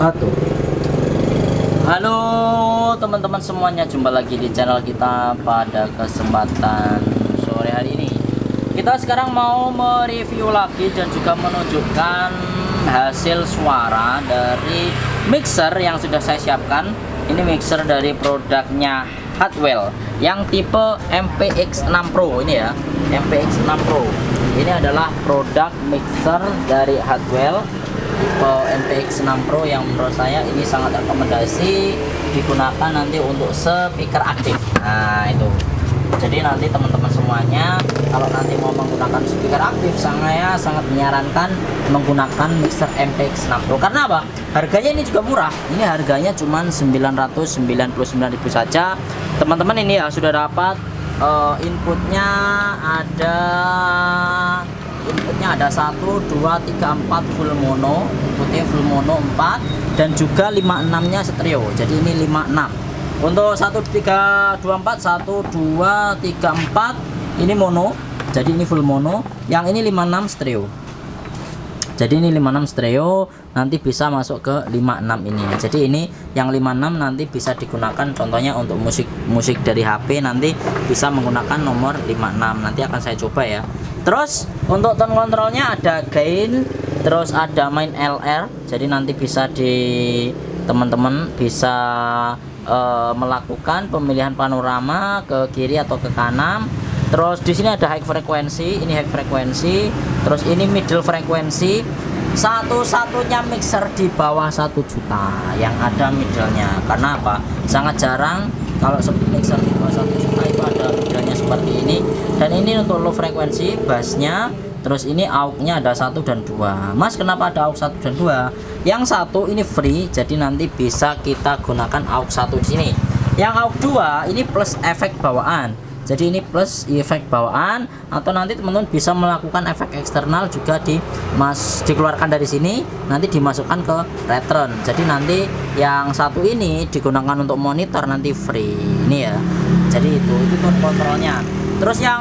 wabarakatuh. Halo teman-teman semuanya, jumpa lagi di channel kita pada kesempatan sore hari ini. Kita sekarang mau mereview lagi dan juga menunjukkan hasil suara dari mixer yang sudah saya siapkan. Ini mixer dari produknya Hardwell yang tipe MPX6 Pro ini ya, MPX6 Pro. Ini adalah produk mixer dari Hardwell tipe MPX6 Pro yang menurut saya ini sangat rekomendasi digunakan nanti untuk speaker aktif. Nah itu, jadi nanti teman-teman semuanya kalau nanti mau menggunakan speaker aktif, saya sangat menyarankan menggunakan mixer MPX6 Pro. Karena apa? Harganya ini juga murah. Ini harganya cuma 999.000 saja teman-teman. Ini ya sudah dapat inputnya ada 1, 2, 3, 4 full mono, inputnya full mono 4, dan juga 56 nya stereo. Jadi ini 56 untuk 1, 3, 2, 4, 1, 2, 3, 4 ini mono, jadi ini full mono. Yang ini 56 stereo, jadi ini 56 stereo, nanti bisa masuk ke 56 ini. Jadi ini yang 56 nanti bisa digunakan contohnya untuk musik dari HP, nanti bisa menggunakan nomor 56. Nanti akan saya coba ya. Terus untuk tone controlnya ada gain, terus ada main LR. Jadi nanti bisa teman-teman bisa melakukan pemilihan panorama ke kiri atau ke kanan. Terus di sini ada high frekuensi, ini high frekuensi. Terus ini middle frekuensi. Satu-satunya mixer di bawah 1 juta yang ada middle-nya. Karena apa? Sangat jarang kalau mixer di bawah 1 juta itu ada middle-nya seperti ini. Dan ini untuk low frekuensi, bassnya. Terus ini aux-nya ada 1 dan 2. Mas, kenapa ada aux 1 dan 2? Yang satu ini free, jadi nanti bisa kita gunakan aux 1 di sini. Yang aux 2 ini plus efek bawaan. Jadi ini plus efek bawaan, atau nanti teman-teman bisa melakukan efek eksternal juga dikeluarkan dari sini, nanti dimasukkan ke Retron. Jadi nanti yang satu ini digunakan untuk monitor, nanti free ini ya. Jadi itu tone kontrolnya. Terus yang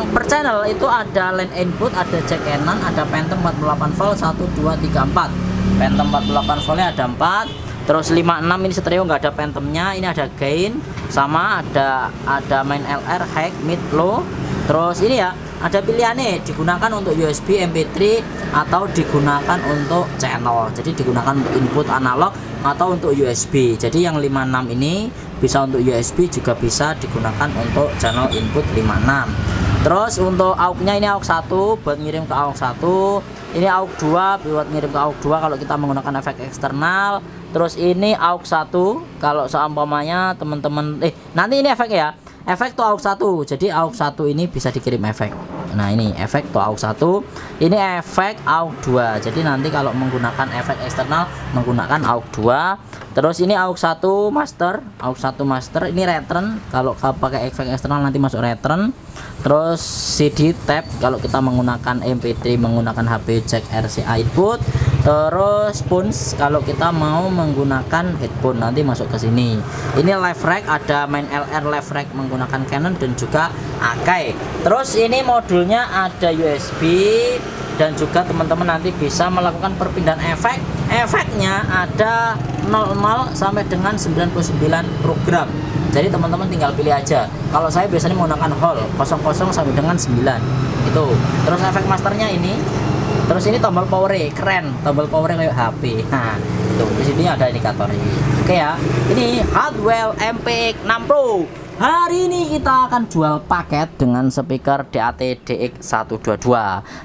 per channel itu ada line input, ada jack Canon, ada Phantom 48 volt 1, 2, 3, 4. Phantom 48 voltnya ada 4. Terus 56 ini stereo, nggak ada phantomnya. Ini ada gain, sama ada main LR, high, mid, low. Terus ini ya ada pilihannya, digunakan untuk USB, MP3, atau digunakan untuk channel. Jadi digunakan untuk input analog atau untuk USB. Jadi yang 56 ini bisa untuk USB, juga bisa digunakan untuk channel input 56. Terus untuk aux-nya ini aux 1 buat ngirim ke aux 1. Ini aux 2 buat ngirim ke aux 2 kalau kita menggunakan efek eksternal. Terus ini aux 1 kalau seumpamanya teman-teman nanti ini efek ya. Efek tuh aux 1. Jadi aux 1 ini bisa dikirim efek. Nah, ini efek tuh aux 1. Ini efek aux 2. Jadi nanti kalau menggunakan efek eksternal menggunakan aux 2. Terus ini aux 1 master, aux 1 master. Ini return, kalau pakai efek eksternal nanti masuk return. Terus CD tab kalau kita menggunakan MP3 menggunakan HP jack RCA input. Terus phones kalau kita mau menggunakan headphone nanti masuk ke sini. Ini left rack, ada main LR left rack menggunakan Canon dan juga Akai. Terus ini modulnya ada USB, dan juga teman-teman nanti bisa melakukan perpindahan efek. Efeknya ada 00 sampai dengan 99 program. Jadi teman-teman tinggal pilih aja. Kalau saya biasanya menggunakan hall 00 sampai dengan 9 itu. Terus efek masternya ini. Terus ini tombol power, keren, tombol power kayak HP. Nah, itu di sini ada indikatornya. Oke ya. Ini Hardwell MPX6 Pro. Hari ini kita akan jual paket dengan speaker DAT DX122.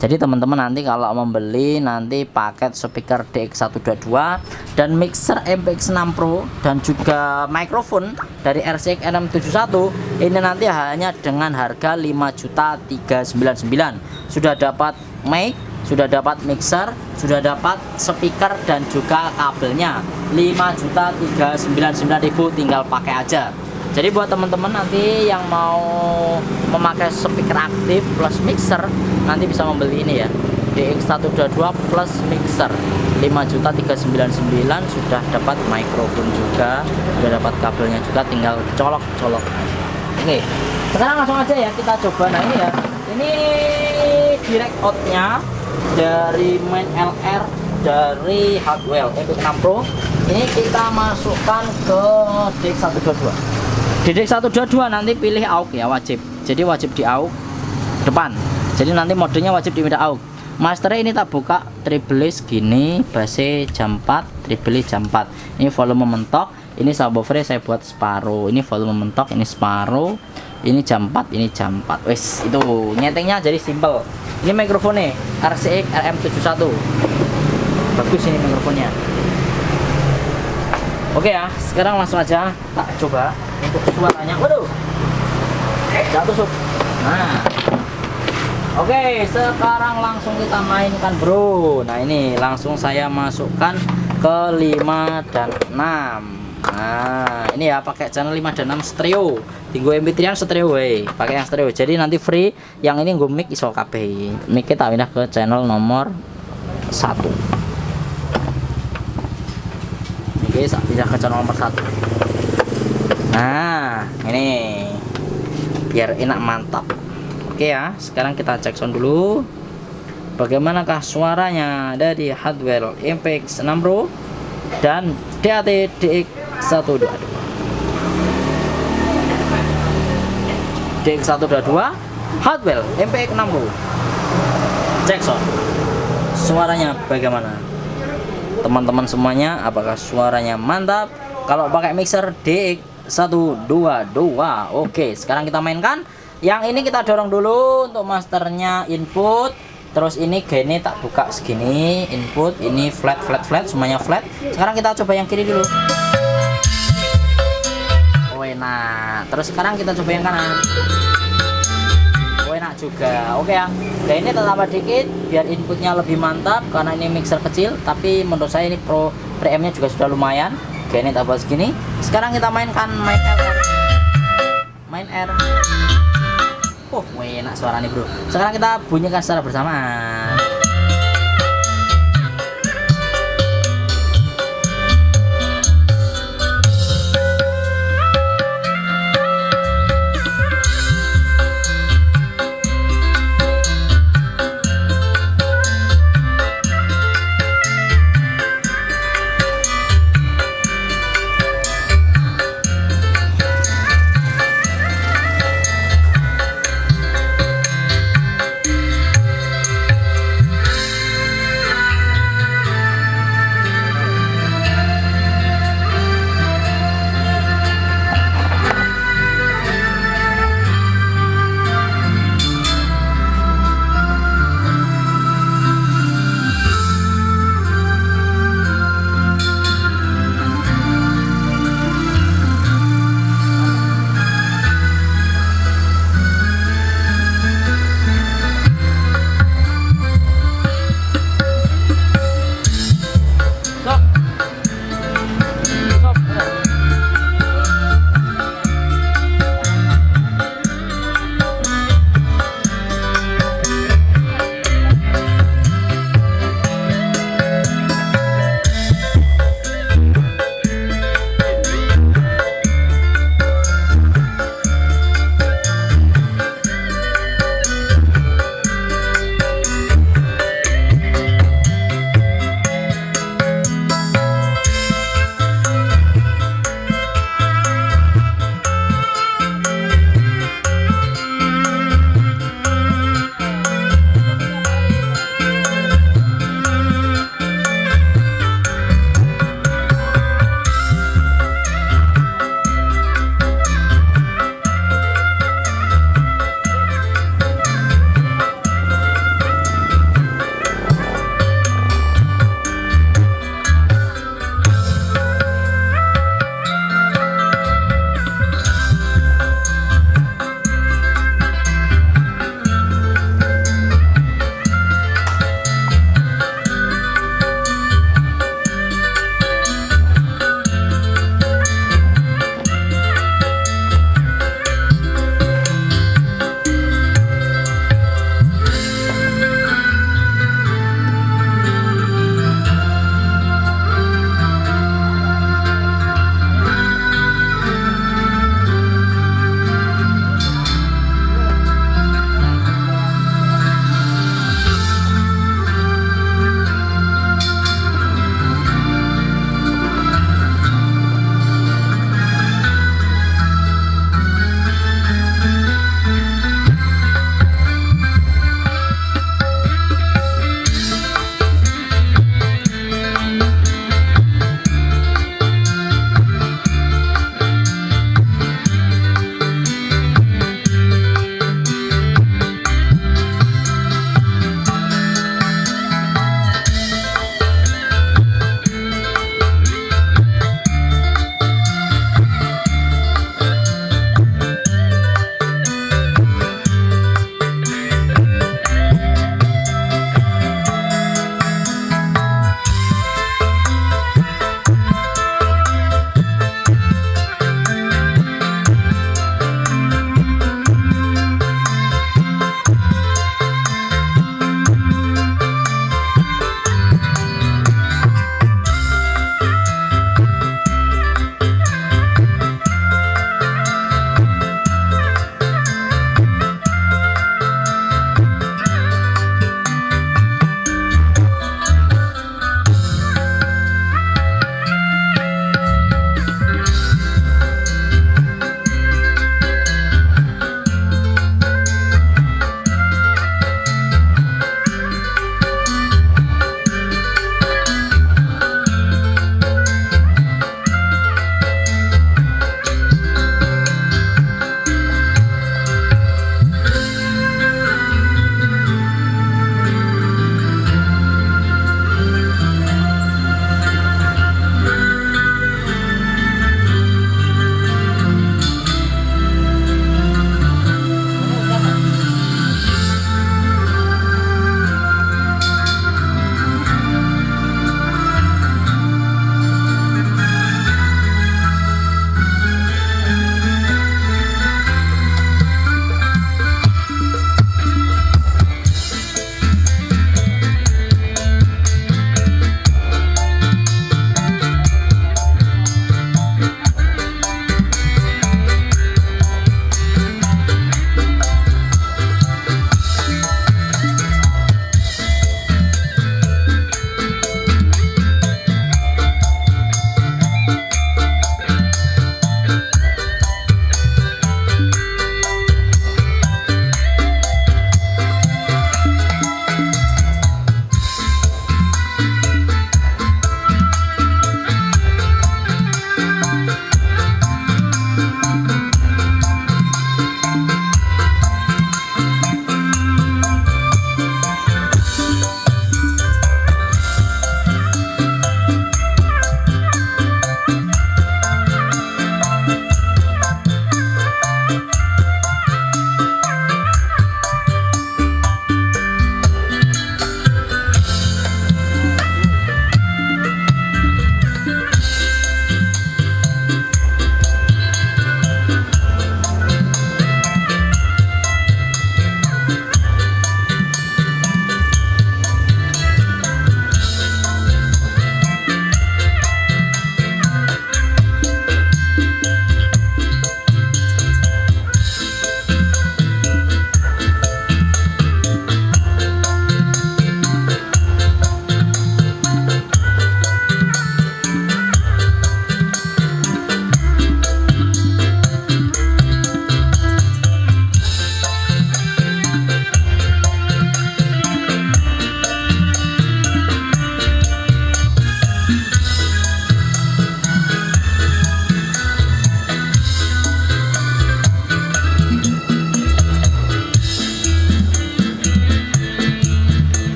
Jadi teman-teman nanti kalau membeli nanti paket speaker DX122 dan mixer MPX6 Pro dan juga mikrofon dari RCX NM71, ini nanti hanya dengan harga 5.399.000. Sudah dapat mic, sudah dapat mixer, sudah dapat speaker dan juga kabelnya. 5.399.000 tinggal pakai aja. Jadi buat teman-teman nanti yang mau memakai speaker aktif plus mixer nanti bisa membeli ini ya, DX122 plus mixer 5.399.000. Sudah dapat mikrofon juga, sudah dapat kabelnya juga, tinggal colok-colok aja. Oke, sekarang langsung aja ya kita coba. Nah ini ya, ini direct outnya dari main LR dari Hardwell MPX 6 Pro. Ini kita masukkan ke DX122. Di DX122 nanti pilih AUX ya, wajib. Jadi wajib di AUX depan. Jadi nanti modenya wajib di media AUX. Masternya ini tak buka, treble gini, bass jam 4, treble jam 4. Ini volume mentok, ini subwoofer saya buat separuh. Ini volume mentok, ini separuh. Ini jam 4, ini jam 4. Wes, itu nyetingnya jadi simple. Ini mikrofonnya RCX RM71. Bagus ini mikrofonnya. Oke ya, sekarang langsung aja tak coba untuk suaranya. Waduh, jatuh sob. Nah, oke, sekarang langsung kita mainkan bro. Nah ini langsung saya masukkan ke 5 dan 6. Nah ini ya pakai channel 5 dan 6 stereo. Tinggu MP3 stereo pakai yang stereo. Jadi nanti free. Yang ini gue mic iso kabeh. Mic kita pindah ke channel nomor 1. Oke, pindah ke channel nomor 1. Nah ini biar enak mantap. Oke ya, sekarang kita cek sound dulu. Bagaimanakah suaranya dari Hardwell MPX 6 Pro dan DAT DX122. DX122 Hardwell MPX 6 Pro. Cek sound. Suaranya bagaimana? Teman-teman semuanya, apakah suaranya mantap? Kalau pakai mixer DX122. Oke, sekarang kita mainkan. Yang ini kita dorong dulu untuk masternya input. Terus ini gainnya tak buka segini, input ini flat semuanya flat. Sekarang kita coba yang kiri dulu. Oh enak. Terus sekarang kita coba yang kanan. Oh enak juga. Oke ya. Gainnya tak tambah dikit biar inputnya lebih mantap karena ini mixer kecil. Tapi menurut saya ini preampnya juga sudah lumayan. Gainnya tambah segini. Sekarang kita mainkan main R. Oh, enak suaranya bro. Sekarang kita bunyikan secara bersamaan.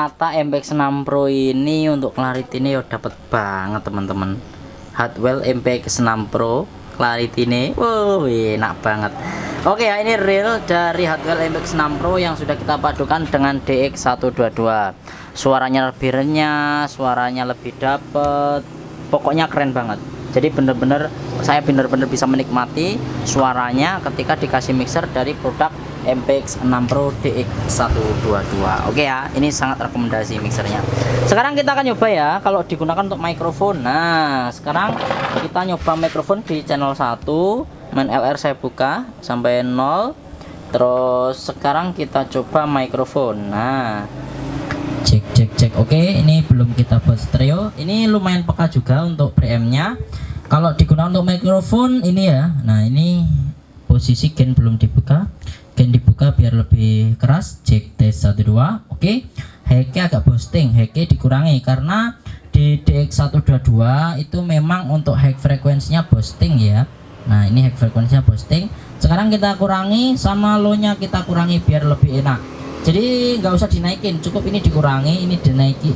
ternyata MPX6 Pro ini untuk clarity ini ya dapat banget teman-teman. Hardwell MPX6 Pro clarity ini wow enak banget. Oke ya, ini real dari Hardwell MPX6 Pro yang sudah kita padukan dengan DX122. Suaranya lebih renyah, suaranya lebih dapet, pokoknya keren banget. Jadi saya bener-bener bisa menikmati suaranya ketika dikasih mixer dari produk MPX6 Pro DX122. Oke ya, ini sangat rekomendasi mixernya. Sekarang kita akan nyoba ya kalau digunakan untuk mikrofon. Nah, sekarang kita nyoba mikrofon di channel 1. Main LR saya buka sampai 0. Terus sekarang kita coba mikrofon. Nah, cek. Oke, ini belum kita buat stereo. Ini lumayan peka juga untuk preampnya. Kalau digunakan untuk mikrofon ini ya. Nah, ini posisi gain belum dibuka. Gain dibuka biar lebih keras. Cek tes 1 2. Oke. High-nya agak boosting, high-nya dikurangi karena di DX122 itu memang untuk high frekuensinya boosting ya. Nah, ini high frekuensinya boosting. Sekarang kita kurangi sama low-nya kita kurangi biar lebih enak. Jadi nggak usah dinaikin, cukup ini dikurangi, ini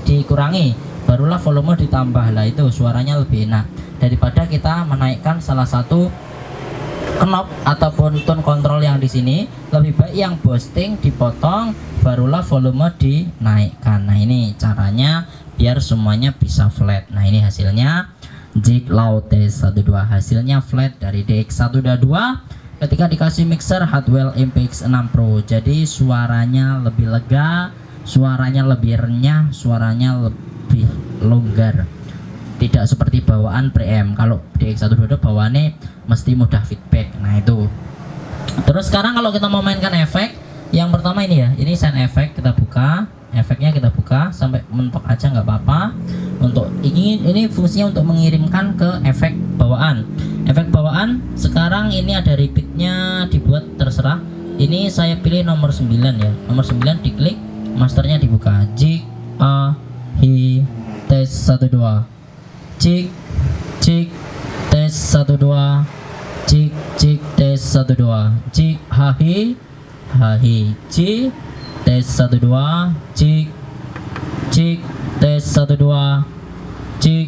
dikurangi, barulah volume ditambah. Lah itu suaranya lebih enak daripada kita menaikkan salah satu knob ataupun tone control yang di sini. Lebih baik yang boosting dipotong, barulah volume dinaikkan. Nah, ini caranya biar semuanya bisa flat. Nah, ini hasilnya Jig Low T12, hasilnya flat dari DX122 ketika dikasih mixer Hardwell MPX6 Pro. Jadi suaranya lebih lega, suaranya lebih renyah, suaranya lebih longgar, tidak seperti bawaan preamp. Kalau DX122 bawaannya mesti mudah feedback. Nah, itu. Terus sekarang kalau kita mau mainkan efek, yang pertama ini ya, ini sound effect kita buka, efeknya kita buka sampai mentok aja nggak apa-apa. Untuk ini fungsinya untuk mengirimkan ke efek bawaan. Efek bawaan sekarang ini ada repeatnya, dibuat terserah. Ini saya pilih nomor 9 ya. Nomor 9 diklik, masternya dibuka. Jig A Hi tes 12. Jig tes 12. Jig tes 12. Jig Ha Hi J tes 12. Jig tes 12. Jig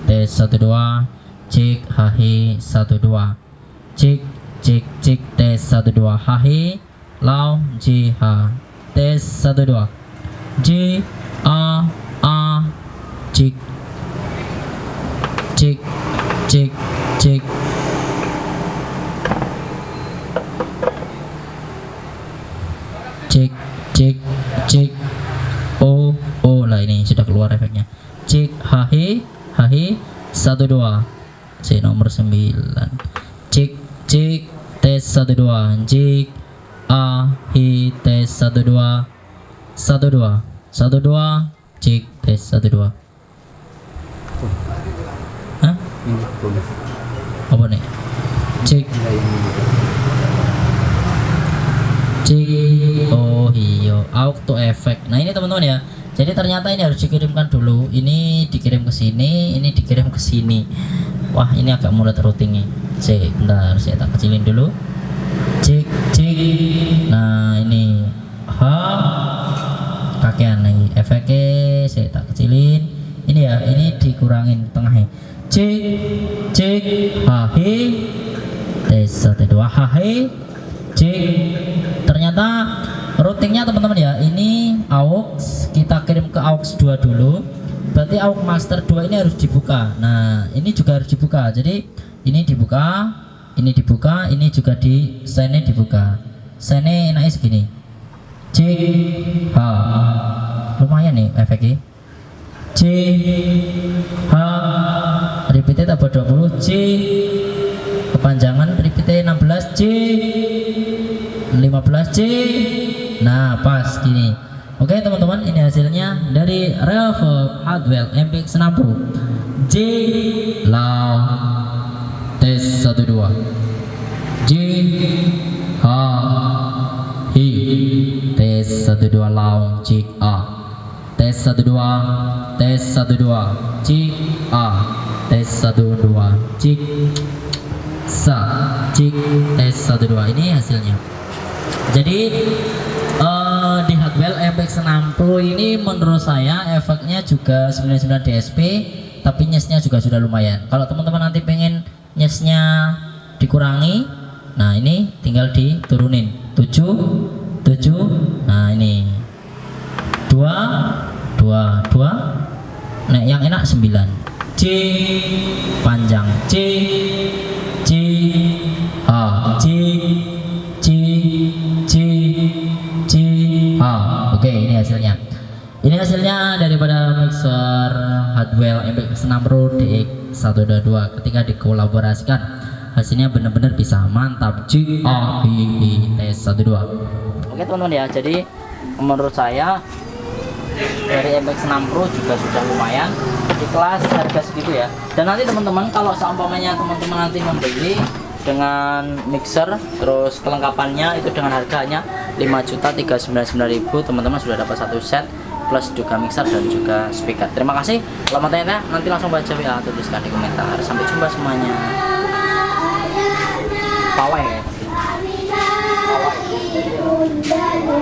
tes 12. Jig hahi 12. Jig tes 12. Hahi lau J ha tes 12. J a jig cek oh lah, ini sudah keluar efeknya. Cek hahi 12. C nomor 9. Cek tes 12. Jig a hi tes 12. Cek tes 12. Hah? Apa nih? Cek oh iya, auto effect. Nah, ini teman-teman ya. Jadi ternyata ini harus dikirimkan dulu. Ini dikirim ke sini, ini dikirim ke sini. Wah, ini agak mulut routingnya. Cek, bentar, saya tak kecilin dulu. Cek. Nah, ini kakean nih efeknya, saya tak kecilin. Ini ya, ini dikurangin tengahnya. Cek hahi tes 12 hahi cek. Ternyata routingnya teman-teman ya, ini aux kita kirim ke aux 2 dulu, berarti aux master 2 ini harus dibuka. Nah, ini juga harus dibuka. Jadi ini dibuka, ini juga di sine dibuka. Sine enaknya segini. Cek ha, lumayan nih efeknya. Cek ha, repeatnya tambah 20. Cek kepanjangan repeatnya 16. Cek 15 C. Nah, pas gini. Oke teman-teman, ini hasilnya dari Reverb Hardwell MPX6 Pro. J low tes 12. J ha hi tes 12 low. J a tes 12. Tes 12. J a tes 12. J sa J tes 12. Ini hasilnya. Jadi di Hardwell Hardwell MX6 Pro ini menurut saya efeknya juga 99 DSP, tapi nyesnya juga sudah lumayan. Kalau teman-teman nanti pengen nyesnya dikurangi, nah ini tinggal diturunin 7. Nah ini 2. Nah yang enak 9. C panjang, C H, C H. Oke, ini hasilnya. Ini hasilnya daripada mixer Hardwell MX6 Pro DX122 ketika dikolaborasikan. Hasilnya benar-benar bisa mantap. Tes12. Oke teman-teman ya, jadi menurut saya dari MX6 Pro juga sudah lumayan di kelas harga segitu ya. Dan nanti teman-teman kalau seumpamanya teman-teman nanti membeli dengan mixer terus kelengkapannya itu dengan harganya 5.399.000, teman-teman sudah dapat satu set plus juga mixer dan juga speaker. Terima kasih. Kalau mau tanya nanti langsung baca WA atau tuliskan di komentar. Sampai jumpa semuanya. Pawai ya. Pawai.